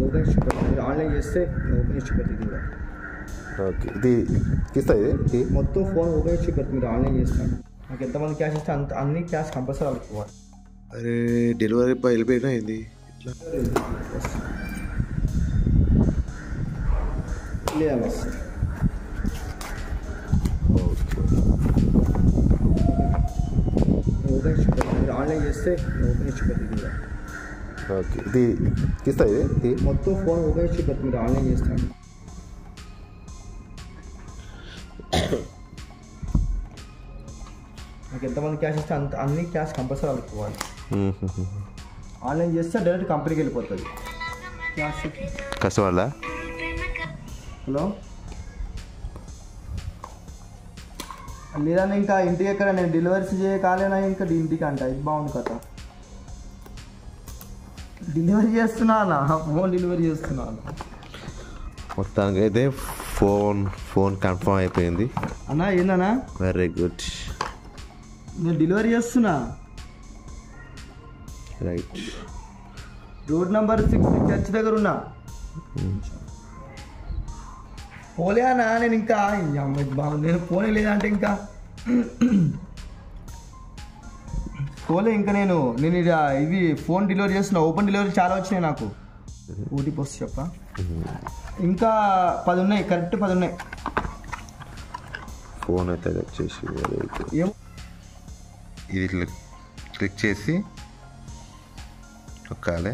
Open చూపెడతాను, మీరు online చేస్తే ఓపెన్ చూపెడుతుంది ఇది కూడా. ఓకే, ఇది తీస్తా ఇది మొత్తం ఫోన్ ఓపెన్ చూపెడుతుంది, మీరు ఆన్లైన్ చేస్తాను. నాకు ఎంతమంది క్యాష్ ఇస్తే అన్ని క్యాష్ కంపల్సరీ వాళ్ళకి ఇవ్వాలి. అరే డెలివరీ బాయ్ వెళ్ళిపోయినా ఏంది ఇట్లా లేదు వస్తుంది. ఓపెన్ చూపెడతాను, మీరు ఆన్లైన్ చేస్తే ఓపెన్ చూపెడుతుంది ఇది కూడా. ఓకే, ఇది తీస్తా ఇది మొత్తం ఫోన్ ఓపెన్ చూపెడుతుంది, మీరు ఆన్లైన్ చేస్తాను. నాకు ఎంతమంది క్యాష్ ఇస్తే అన్ని క్యాష్ కంపల్సరీ వాళ్ళకి ఇవ్వాలి. ఆన్లైన్ చేస్తే డైరెక్ట్ కంపెనీకి వెళ్ళిపోతుంది క్యాష్. కస్టమర్లా హలో, లేదన్నా ఇంకా ఇంటికి ఎక్కడ నేను డెలివరీస్ చేయకాలేనా ఇంకా ఇంటికి అంట. ఇది బాగుంది కదా, డెలివరీ చేస్తున్నానా, ఫోన్ డెలివరీ చేస్తున్నాను. మొత్తానికి అయితే ఫోన్ కన్ఫర్మ్ అయిపోయింది అన్నా. ఏందన్నా? వెరీ గుడ్, నేను డెలివరీ చేస్తున్నా. రైట్, రోడ్ నెంబర్ 6 చర్చ్ దగ్గర ఉన్నా. పోలే అన్నా, నేను ఇంకా బాగుంది, నేను పోనీ లేదంటే ఇంకా పోలే ఇంకా నేను ఇవి ఫోన్ డెలివరీ చేస్తున్నా. ఓపెన్ డెలివరీ చాలా వచ్చినాయి నాకు. ఓటీపీ వస్తే చెప్ప, ఇంకా 10 ఉన్నాయి, కరెక్ట్ 10 ఉన్నాయి. ఫోన్ అయితే వచ్చేసి ఏమో ఇది ఇట్లా క్లిక్ చేసి నొక్కాలి.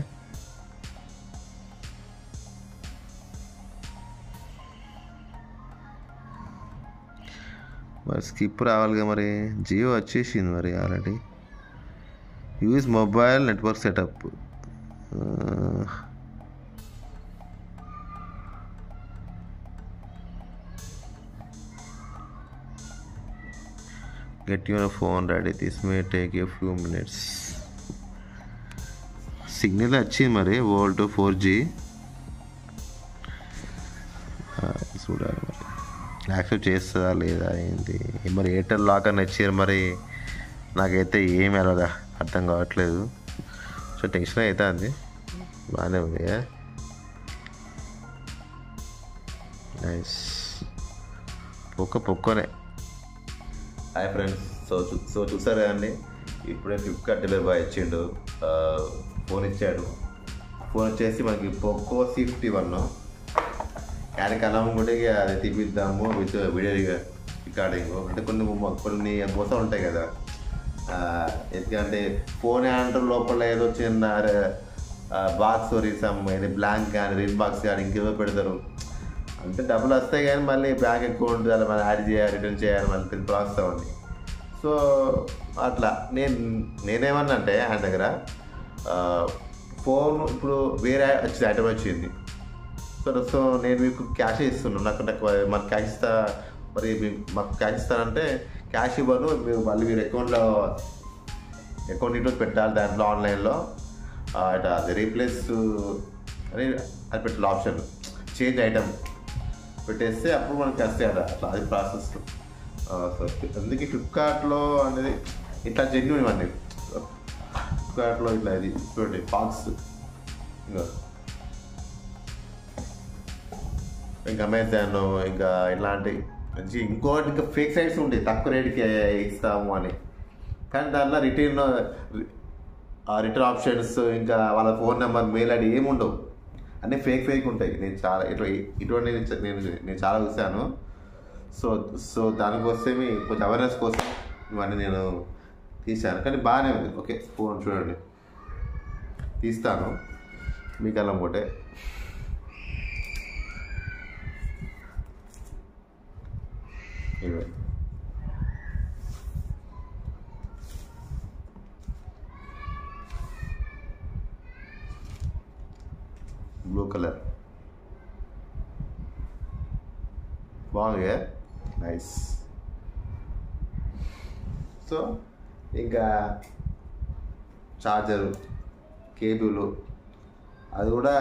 మరి స్కిప్ రావాలిగా, మరి జియో వచ్చేసింది మరి already. Use mobile network setup, get your phone ready, this may take a few minutes. Signal వచ్చింది మరి వోల్ట్ 4G చూడాలి మరి యాక్సెప్ట్ చేస్తుందా లేదా ఏంటి. మరి ఎయిర్టెల్ లాక్ అని వచ్చారు, మరి నాకైతే ఏమి అలాగా అర్థం కావట్లేదు. సో టెన్షన్ అవుతుంది. బాగానే ఉంది, నైస్. పొక్కనే. హాయ్ ఫ్రెండ్స్, సో చూసారు కదండి, ఇప్పుడే ఫ్లిప్కార్ట్ డెలివరీ బాయ్ ఇచ్చిండు, ఫోన్ ఇచ్చాడు. ఫోన్ వచ్చేసి మనకి పోకో C51. క్యారీ కలం కూడా అది తీపిద్దాము విత్ వీడియో రికార్డింగ్. అంటే కొన్ని మోసాలు ఉంటాయి కదా, ఎందుకంటే ఫోన్ హ్యాండర్ లోపల ఏదో చిన్న బాక్స్ రీసమ్ ఏది బ్లాంక్ కానీ రీల్ బాక్స్ కానీ ఇంకేదో పెడతారు. అంటే డబ్బులు వస్తాయి కానీ మళ్ళీ బ్యాంక్ అకౌంట్ అలా మళ్ళీ యాడ్ చేయాలి, రిటర్న్ చేయాలి, మళ్ళీ తిరిగి ప్రాసెస్ అవ్వండి. సో అట్లా నేనేమన్నా అంటే ఆయన దగ్గర ఫోన్ ఇప్పుడు వేరే వచ్చింది, ఐటమ్ వచ్చింది. సో నేను మీకు క్యాష్ ఇస్తున్నాను, నాకు మాకు క్యాష్ ఇస్తా, మరి మాకు క్యాష్ ఇస్తానంటే క్యాష్ ఇవ్వను, మీరు అకౌంట్ డీటెయిల్స్ పెట్టాలి దాంట్లో ఆన్లైన్లో. అట్లా అది రీప్లేస్ అని అది పెట్టాలి, ఆప్షన్ చేంజ్ ఐటమ్ పెట్టేస్తే అప్పుడు మనకి వస్తాయి అట్లా, అది ప్రాసెస్. అందుకే ఫ్లిప్కార్ట్లో అనేది ఇట్లా జెన్యూన్ ఇవన్నీ. ఫ్లిప్కార్ట్లో ఇట్లా ఇది చూడండి బాక్స్, ఇంకా అమెజాన్, ఇంకా ఇట్లాంటి మంచి ఇంకోటి ఇంకా ఫేక్ సైట్స్ ఉంటాయి, తక్కువ రేటుకి ఇస్తాము అని. కానీ దాంట్లో రిటర్న్ ఆప్షన్స్, ఇంకా వాళ్ళ ఫోన్ నెంబర్, మెయిల్ ఐడి ఏమి ఉండవు, అన్నీ ఫేక్ ఉంటాయి. నేను చాలా ఇటువంటి నేను చాలా చూశాను. సో దానికోసమే కొంచెం అవేర్నెస్ కోసం ఇవన్నీ నేను తీశాను. కానీ బాగానే ఉంది. ఓకే, ఫోన్ చూడండి, తీస్తాను మీకు అలా పోతే. బ్లూ కలర్ బాగుంది, నైస్. సో ఇంకా చార్జరు, కేబుల్, అది కూడా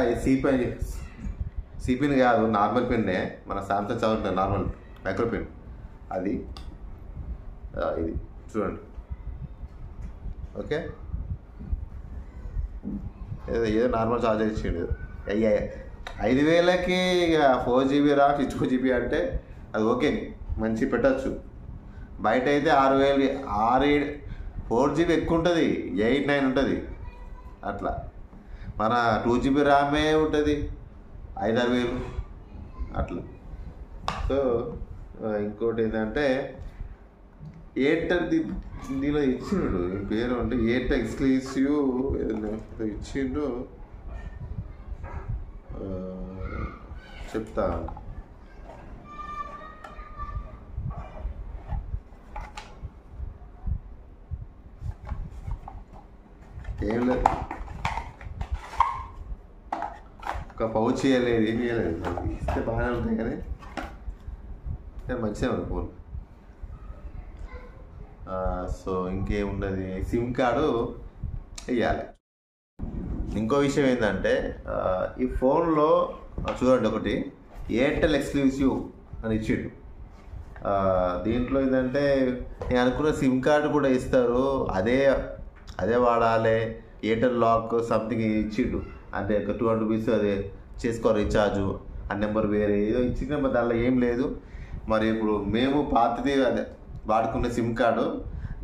సిపిన్ కాదు, నార్మల్ పిన్నే, మన సామ్సంగ్ చదువుతుంది నార్మల్ మైక్రో పిన్, అది ఇది చూడండి. ఓకే, ఏదో నార్మల్ చార్జర్ ఇచ్చిండు. అయ్యా 5,000కి 4GB ర్యామ్ 64GB అంటే అది ఓకే, మంచి పెట్టచ్చు. బయట అయితే 6,000 4GB ఎక్కువ ఉంటుంది, 8-9 ఉంటుంది అట్లా. మన 2GB ర్యామే ఉంటుంది 5,000-6,000 అట్లా. సో ఇంకోటి ఏంటంటే ఎయిర్టెల్ దీనిలో ఇచ్చిండు, పేరు అంటే ఎయిర్టెల్ ఎక్స్క్లూసివ్ ఇచ్చిండు, చెప్తా. ఏం లేదు, ఒక పౌచ్ చేయలేదు, ఏం చేయలేదు. ఇస్తే బాగానే ఉంటాయి కానీ మంచిగా ఉంది ఫోన్. సో ఇంకేమున్నది, సిమ్ కార్డు వేయాలి. ఇంకో విషయం ఏంటంటే ఈ ఫోన్లో చూడండి, ఒకటి ఎయిర్టెల్ ఎక్స్క్లూసివ్ అని ఇచ్చిండు. దీంట్లో ఏంటంటే నేను అనుకున్న సిమ్ కార్డు కూడా ఇస్తారు, అదే వాడాలి. ఎయిర్టెల్ లాక్ సంథింగ్ ఇచ్చిండు, అంటే ఒక 200 రూపీస్ అదే చేసుకో రీఛార్జు, ఆ నెంబర్ వేరే ఏదో ఇచ్చిన, మరి దానిలో ఏం లేదు. మరి ఇప్పుడు మేము పాతది అదే వాడుకున్న సిమ్ కార్డు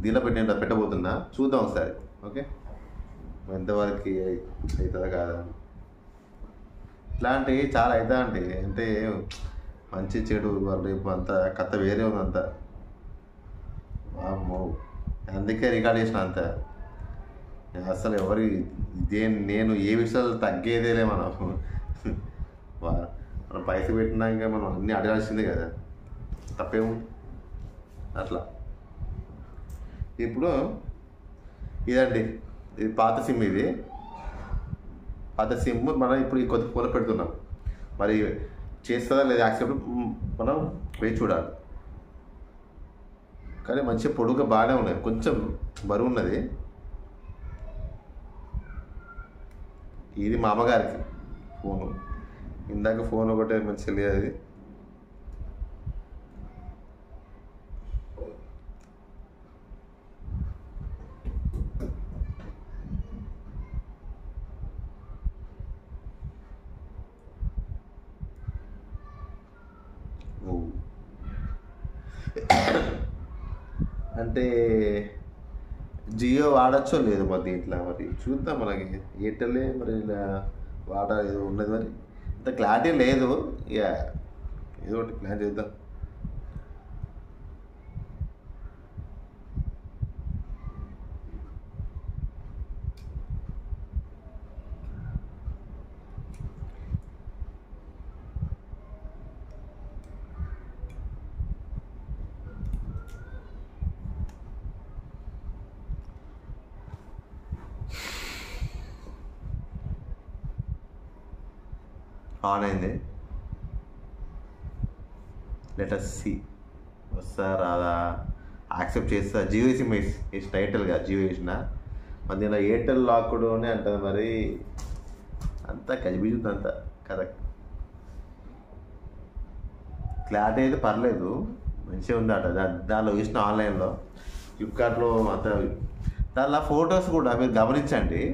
దీనిలో పెట్టబోతున్నా, చూద్దాం ఒకసారి. ఓకే, ఎంతవరకు అవుతుందా కాదా. ఇట్లాంటివి చాలా అవుతా ఉంటాయి, అంటే మంచి చెడు రేపు అంతా కథ వేరే ఉంది అంతా. అమ్మో, అందుకే రికార్డ్ చేసిన అంతా. అసలు నేను ఏ విషయాలు తగ్గేదేలే. మనం పైసలు పెట్టినాక మనం అన్నీ అడగాల్సిందే కదా, తప్పేము అట్లా. ఇప్పుడు ఇదండి, ఇది పాత సిమ్. ఇది పాత సిమ్ మనం ఇప్పుడు ఈ కొత్త ఫోన్లో పెడుతున్నాం. మరి చేస్తుందా లేదా యాక్సెప్ట్ మనం వేచి చూడాలి. కానీ మంచిగా పొడుగుగా బాగానే ఉన్నాయి, కొంచెం బరువు ఉన్నది. ఇది మా అమ్మగారికి ఫోను, ఇందాక ఫోన్ ఒకటే మంచిగా లేదు. అది అంటే జియో వాడచ్చో లేదు మరి దీంట్లో, మరి చూద్దాం. మనకి ఎయిర్టెల్ మరి ఇలా వాడాలి ఉన్నది, మరి ఇంత క్లారిటీ లేదు. ఇక ఏదో ఒకటి ప్లాన్ చేద్దాం. ఆన్ అయింది, లెటర్ సి వస్తా రాదా, యాక్సెప్ట్ చేస్తా. జియో సిమ్ వేసిన ఎయిర్టెల్గా జియో వేసిన, మరి దీనిలో ఎయిర్టెల్ లాక్డ్ అని అంటుంది. మరి అంతా గజిబిజుంది అంతా కదా. క్లారిటీ అయితే పర్లేదు, మంచిగా ఉంది అట. దానిలో చూసిన ఆన్లైన్లో ఫ్లిప్కార్ట్లో అంతా. దానిలో ఫొటోస్ కూడా మీరు గమనించండి,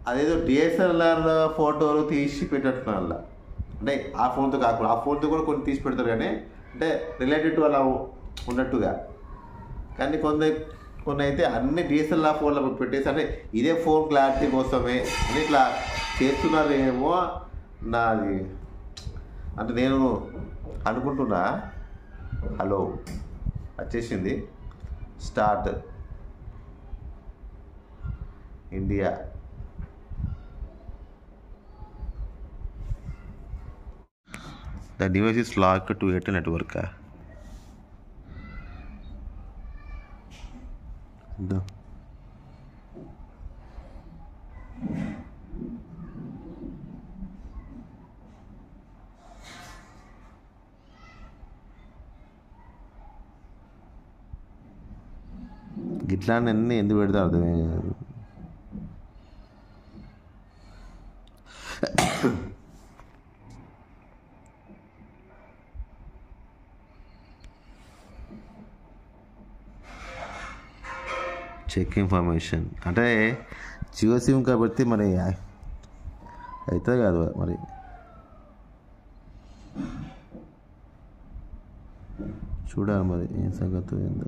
అదేదో డిఎస్ఎల్ఆర్ ఫోటోలు తీసి పెట్టేట్టున్నారు అలా. అంటే ఆ ఫోన్తో కాకుండా ఆ ఫోన్తో కూడా కొన్ని తీసి పెడతారు, కానీ అంటే రిలేటెడ్ టు అలా ఉన్నట్టుగా. కానీ కొన్ని అయితే అన్ని డిఎస్ఎల్ఆర్ ఫోన్లో పెట్టేసి, అంటే ఇదే ఫోన్ క్లారిటీ కోసమే అని ఇట్లా చేస్తున్నారేమో నాది అంటే నేను అనుకుంటున్నా. హలో వచ్చేసింది, start India. The device is locked to Airtel network. No. గిట్లాన్ని ఎందుకు పెడతారు అర్థమే కాదు. చెక్ ఇన్ఫర్మేషన్ అంటే జియో సిమ్ కాబట్టి మరి అయితే కాదు మరి. చూడాలి మరి ఏం సంగతి ఏందో.